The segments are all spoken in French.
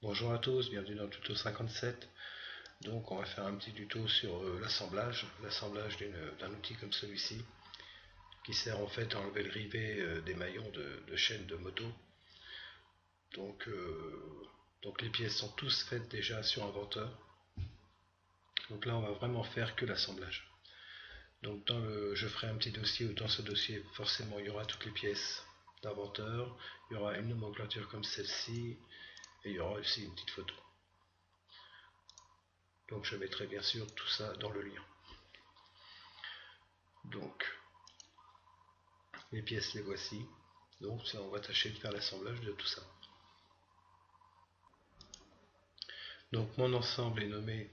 Bonjour à tous, bienvenue dans le tuto 57. Donc on va faire un petit tuto sur l'assemblage d'un outil comme celui-ci, qui sert en fait à enlever le rivet des maillons de chaîne de moto. Donc, les pièces sont tous faites déjà sur Inventor. Donc là on va vraiment faire que l'assemblage. Donc je ferai un petit dossier où dans ce dossier forcément il y aura toutes les pièces d'Inventor, il y aura une nomenclature comme celle-ci, et il y aura aussi une petite photo. Donc je mettrai bien sûr tout ça dans le lien. Donc les pièces les voici. Donc on va tâcher de faire l'assemblage de tout ça. Donc mon ensemble est nommé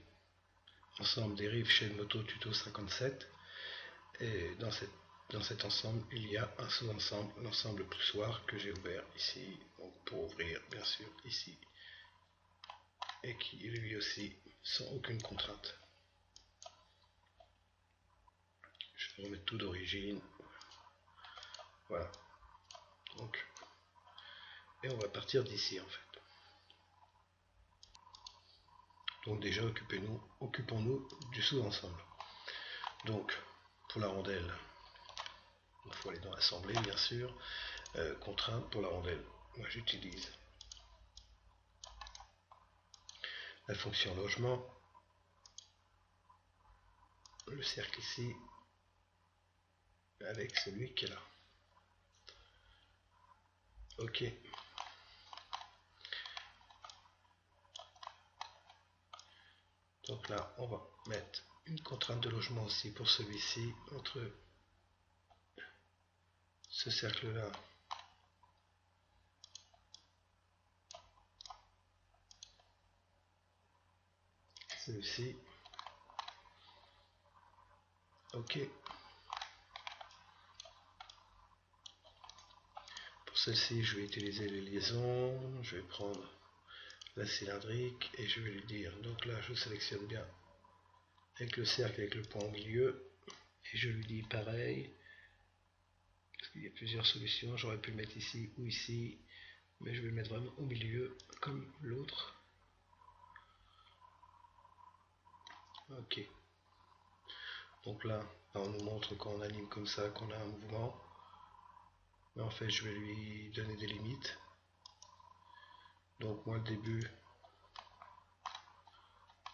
ensemble dérive chaîne moto tuto 57. Et dans cet ensemble, il y a un sous-ensemble, l'ensemble poussoir que j'ai ouvert ici, donc pour ouvrir bien sûr ici, et qui lui aussi sans aucune contrainte. Je vais remettre tout d'origine. Voilà. Donc, et on va partir d'ici en fait. Donc déjà occupons-nous du sous-ensemble. Donc pour la rondelle, il faut aller dans l'assemblée bien sûr. Contrainte pour la rondelle. Moi j'utilise la fonction logement, le cercle ici, avec celui qui est là. Ok. Donc là, on va mettre une contrainte de logement aussi pour celui-ci, entre ce cercle-là celui-ci. Ok. Pour celle-ci, je vais utiliser les liaisons. Je vais prendre la cylindrique et je vais lui dire, donc là, je sélectionne bien avec le cercle, avec le point au milieu, et je lui dis pareil. Il y a plusieurs solutions, j'aurais pu le mettre ici ou ici, mais je vais le mettre vraiment au milieu comme l'autre. Ok. Donc là, on nous montre quand on anime comme ça qu'on a un mouvement. Mais en fait, je vais lui donner des limites. Donc moi, le début,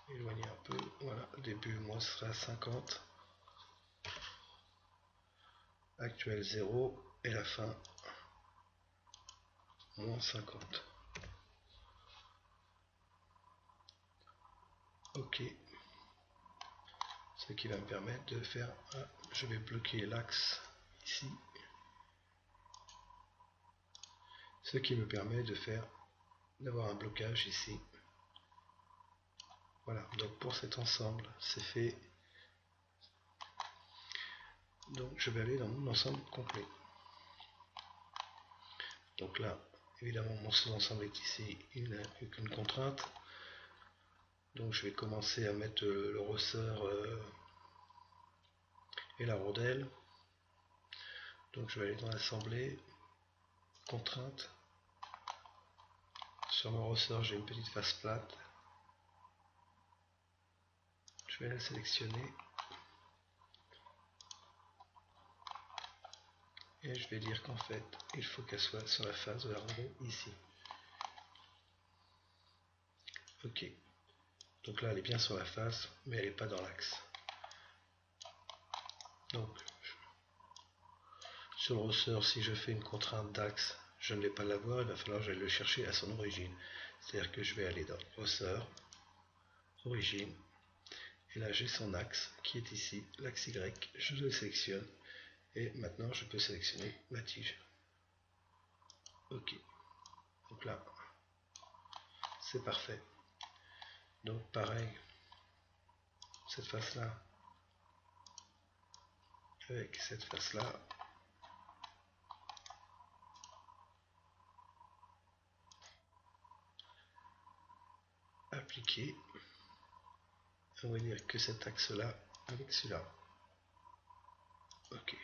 éloigner un peu. Voilà, le début, moi, ce sera 50. Actuel 0. Et la fin, moins 50. Ok. Ce qui va me permettre de faire je vais bloquer l'axe ici, ce qui me permet d'avoir un blocage ici. Voilà, donc pour cet ensemble c'est fait. Donc je vais aller dans mon ensemble complet. Donc là évidemment mon sous-ensemble est ici, il n'a qu'une contrainte. Donc je vais commencer à mettre le ressort et la rondelle. Donc je vais aller dans l'assemblée, contrainte. Sur mon ressort j'ai une petite face plate. Je vais la sélectionner. Et je vais dire qu'en fait il faut qu'elle soit sur la face de la rondelle ici. Ok. Donc là elle est bien sur la face, mais elle n'est pas dans l'axe. Donc sur le ressort, si je fais une contrainte d'axe, je ne vais pas l'avoir, il va falloir que j'aille le chercher à son origine. C'est-à-dire que je vais aller dans ressort, origine, et là j'ai son axe qui est ici, l'axe Y, je le sélectionne, et maintenant je peux sélectionner ma tige. Ok, donc là c'est parfait. Donc pareil, cette face là, avec cette face là, appliquer, on va dire que cet axe là avec celui-là. Ok.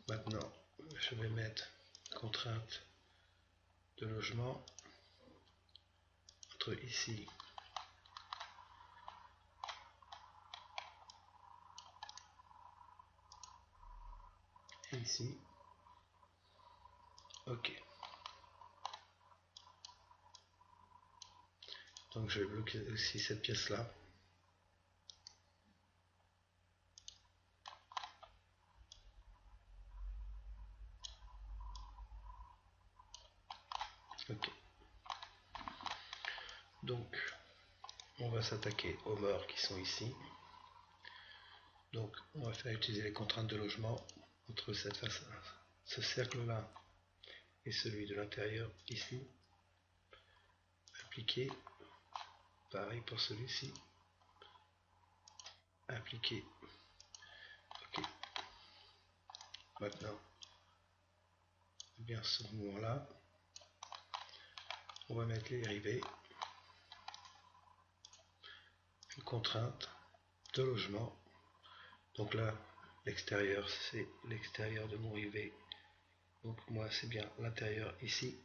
Maintenant, je vais mettre contrainte de logement entre ici et ici. Ok. Donc je vais bloquer aussi cette pièce là. Ok. Donc on va s'attaquer aux murs qui sont ici. Donc on va faire utiliser les contraintes de logement entre ce cercle là et celui de l'intérieur ici. Appliquer. Pareil pour celui-ci. Appliquer. Ok. Maintenant, bien ce mouvement là, on va mettre les rivets. Une contrainte de logement. Donc là, l'extérieur, c'est l'extérieur de mon rivet. Donc moi, c'est bien l'intérieur ici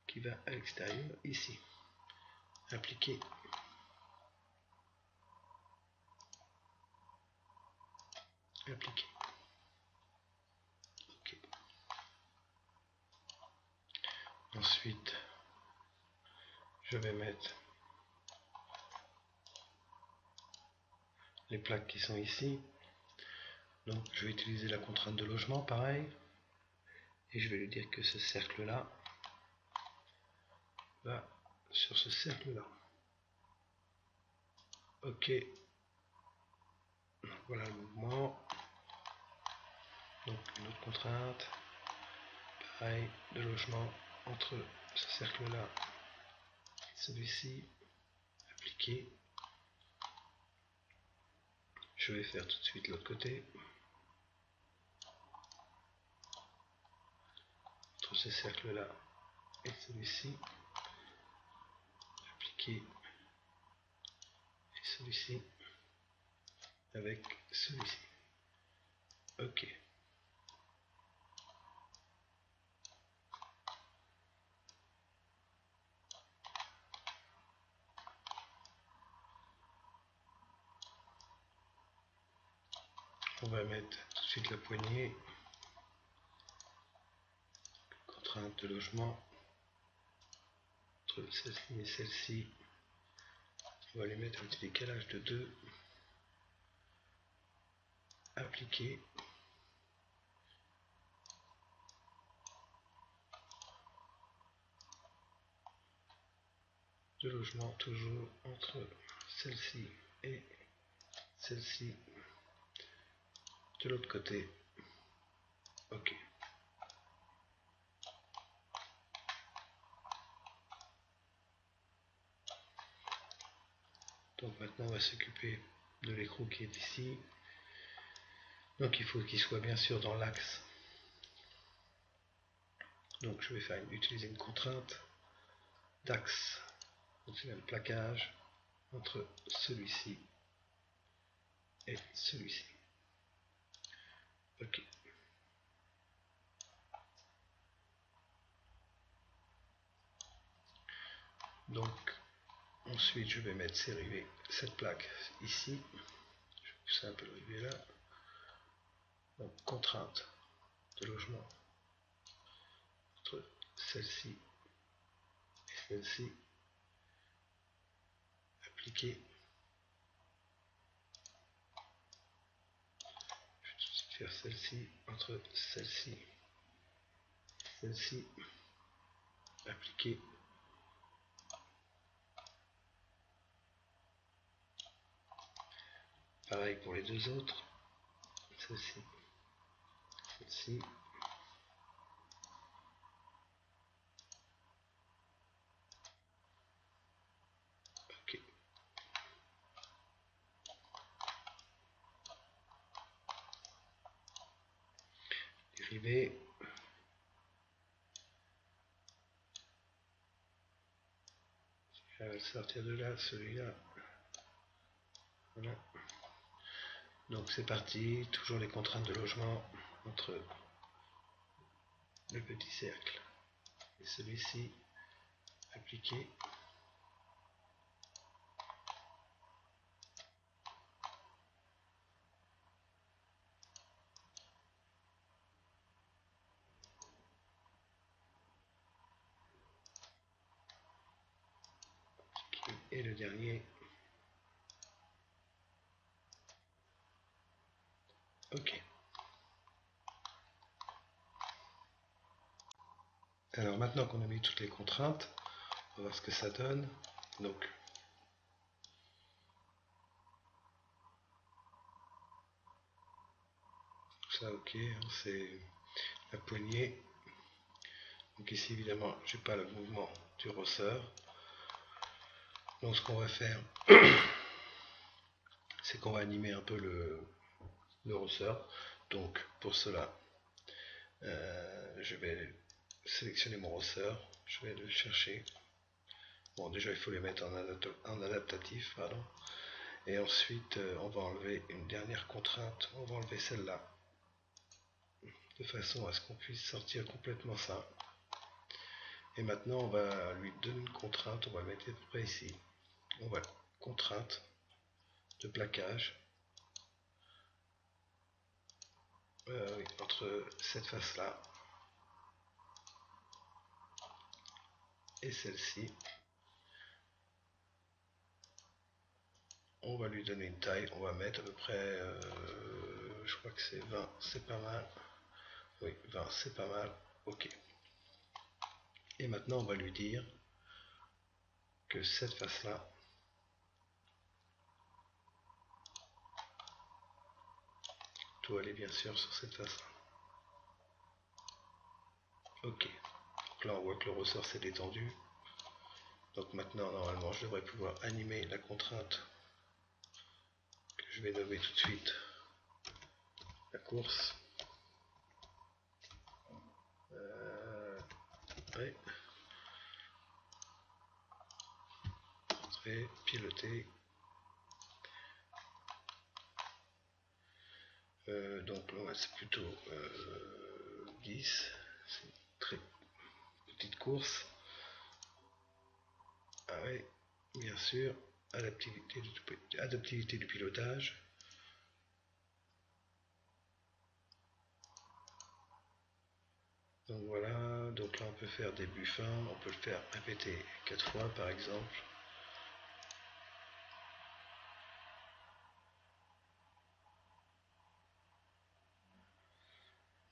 qui va à l'extérieur ici. Appliquer. Appliquer. Ok. Ensuite, je vais mettre les plaques qui sont ici. Donc je vais utiliser la contrainte de logement, pareil. Et je vais lui dire que ce cercle-là va sur ce cercle-là. Ok. Voilà le mouvement. Donc une autre contrainte. Pareil, de logement entre ce cercle-là et celui-ci. Appliquer. Je vais faire tout de suite l'autre côté. Entre ce cercle-là et celui-ci. Appliquer. Et celui-ci avec celui-ci. Ok. On va mettre tout de suite la poignée. Contrainte de logement entre celle-ci et celle-ci. On va les mettre un petit décalage de 2. Appliquer. De logement toujours entre celle-ci et celle-ci. De l'autre côté. Ok. Donc maintenant on va s'occuper de l'écrou qui est ici. Donc il faut qu'il soit bien sûr dans l'axe. Donc je vais utiliser une contrainte d'axe. Donc c'est le plaquage entre celui-ci et celui-ci. Ok. Donc ensuite je vais mettre ces rivets, cette plaque ici. Je vais pousser un peu le rivet là. Donc contrainte de logement entre celle-ci et celle-ci. Appliquer. Je vais tout de suite faire celle-ci entre celle-ci et celle-ci. Appliquer. Pareil pour les deux autres. Celle-ci, celle-ci. Ok. Les rivets. Je vais sortir de là, celui-là. Voilà. Donc c'est parti, toujours les contraintes de logement entre le petit cercle et celui-ci appliqué. Et le dernier. Ok. Alors maintenant qu'on a mis toutes les contraintes, on va voir ce que ça donne. Donc ça ok, hein, c'est la poignée. Donc ici évidemment j'ai pas le mouvement du ressort. Donc ce qu'on va faire, c'est qu'on va animer un peu le ressort. Donc pour cela, je vais sélectionner mon ressort, je vais le chercher. Bon déjà il faut les mettre en adaptatif, pardon. Et ensuite on va enlever une dernière contrainte, on va enlever celle-là, de façon à ce qu'on puisse sortir complètement ça. Et maintenant on va lui donner une contrainte, on va le mettre à peu près ici. On va contrainte de plaquage entre cette face là et celle-ci. On va lui donner une taille, on va mettre à peu près, je crois que c'est 20, c'est pas mal. Oui, 20, c'est pas mal. Ok. Et maintenant on va lui dire que cette face là doit aller bien sûr sur cette face là. Ok. Donc là on voit que le ressort s'est détendu. Donc maintenant normalement je devrais pouvoir animer la contrainte que je vais nommer tout de suite la course. Ouais. Entrer, piloter. Donc là c'est plutôt 10. C'est une très petite course. Ah oui, bien sûr, adaptivité du pilotage. Donc voilà, donc là on peut faire des buffins, on peut le faire répéter 4 fois par exemple.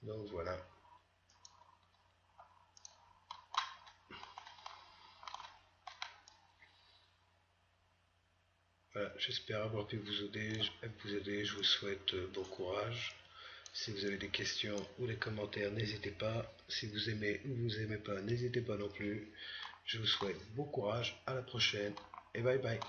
Donc voilà. Voilà, j'espère avoir pu vous aider, je vous souhaite bon courage. Si vous avez des questions ou des commentaires, n'hésitez pas. Si vous aimez ou vous aimez pas, n'hésitez pas non plus. Je vous souhaite bon courage, à la prochaine et bye bye.